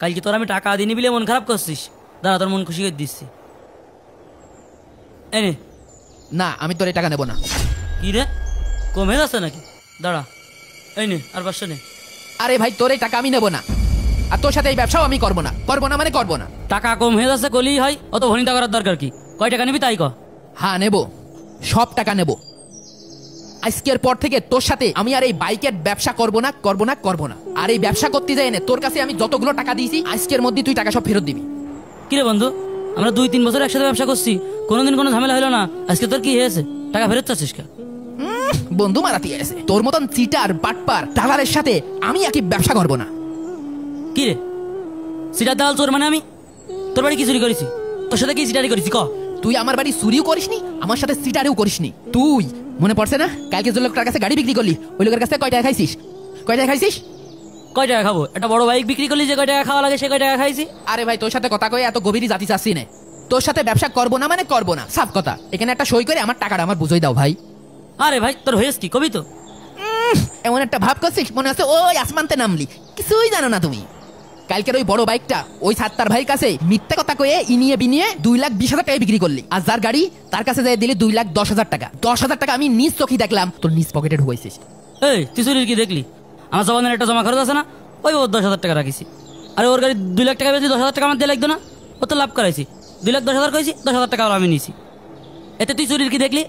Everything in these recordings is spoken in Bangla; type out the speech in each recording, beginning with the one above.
কালকে তোর আমি টাকা দিনি বিলে মন খারাপ করছিস, দাঁড়া তোর মন খুশি করে দিচ্ছি। এনে না, আমি তোর এই টাকা নেবো না। কি রে, কমে যাচ্ছে নাকি? দাঁড়া, এই নে আর 500 নে। আরে ভাই, তোর এই টাকা আমি নেবো না, আর তোর সাথে এই ব্যবসাও আমি করবো না। করবো না মানে করবো না। টাকা কম হয়ে যাচ্ছে কলেই হয়, অত ভনিতা করার দরকার কি? কয় টাকা নিবি তাই ক। হ্যাঁ নেবো, সব টাকা নেবো। আজকের পর থেকে তোর সাথে আমি আর এই বাইকের ব্যবসা করবো না, করবো না, করবো না। আর এই ব্যবসা করতে যাই না, তোর কাছে আমি যতগুলো টাকা দিয়েছি আজকের মধ্যে তুই টাকা সব ফেরত দিবি। কি রে বন্ধু, আমরা 2-3 বছর একসাথে ব্যবসা করছি, কোনোদিন কোনো ঝামেলা হলো না, আজকে তোর কি হয়েছে? টাকা ফেরত চাচ্ছিস কে? বন্ধু মারাতি আছে, তোর মতন চিটার বাটপার দালালের সাথে আমি একই ব্যবসা করবো না। কি রে, সিটার দালাল চোর মানে আমি? তোর বাড়ি কি চুরি করেছি? তোর সাথে কি সিটারি করেছি ক? তুই আমার বাড়ি চুরিও করিসনি, আমার সাথে সিটারেও করিসনি। তুই মনে পড়ছে না কালকে যে লোকটার কাছে গাড়ি বিক্রি করলি, ওই লোকের কাছে কয় টাকা খাইছিস? কয় টাকা খাইছিস? কয় টাকা খাবো? একটা বড় বাইক বিক্রি করলি যে কয় টাকা খাওয়া লাগে সে কয় টাকা খাইছি। আরে ভাই, তোর সাথে কথা কয়ে এত গভীরই জাতি চাচ্ছি না। তোর সাথে ব্যবসা করবো না মানে করবো না, সাফ কথা। এখানে একটা সই করে আমার টাকাটা আমার বুঝিয়ে দাও ভাই। আরে ভাই, তোর হয়েছে কি কবি তো? এমন একটা ভাব করছিস মনে হচ্ছে ওই আসমানতে নামলি, কিছুই জানো না তুমি। কালকের ওই বড় বাইকটা ওই সাত্তার ভাইয়ের কাছে মিথ্যা কথা কয়ে ইনিয়ে বিনিয়ে 2,20,000 টাকায় বিক্রি করলি, আর যার গাড়ি তার কাছে যাই দিলি 2,10,000 টাকা। 10,000 টাকা আমি নিজ চোখে দেখলাম তোর নিজ পকেটে ঢুকাইছিস। এই তুই চুরির কি দেখলি? আমার জবানের একটা জমা খরচ আছে না, ওই 10,000 টাকা রাখিছি। আরে ওর গাড়ি 2 লাখ টাকা বেশি, 10,000 টাকা আমার দিয়ে লাগতো না? ও তো লাভ করাইছি, 2,10,000 করেছি, 10,000 টাকা আমি নিয়েছি। এতে তুই চুরির কি দেখলি?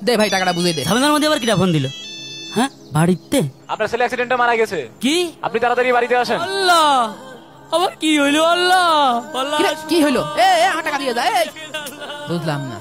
দে ভাই টাকাটা বুঝিয়ে দে। ঝামেলার মধ্যে আবার কিটা ফোন দিল? হ্যাঁ বাড়িতে আপনার ছেলে অ্যাক্সিডেন্টে মারা গেছে। কি? আপনি তাড়াতাড়ি বাড়িতে আসেন। আল্লাহ, আবার কি হইলো? আল্লাহ আল্লাহ, কি হইলো? এ আমার টাকা দিয়ে যা। বুঝলাম না।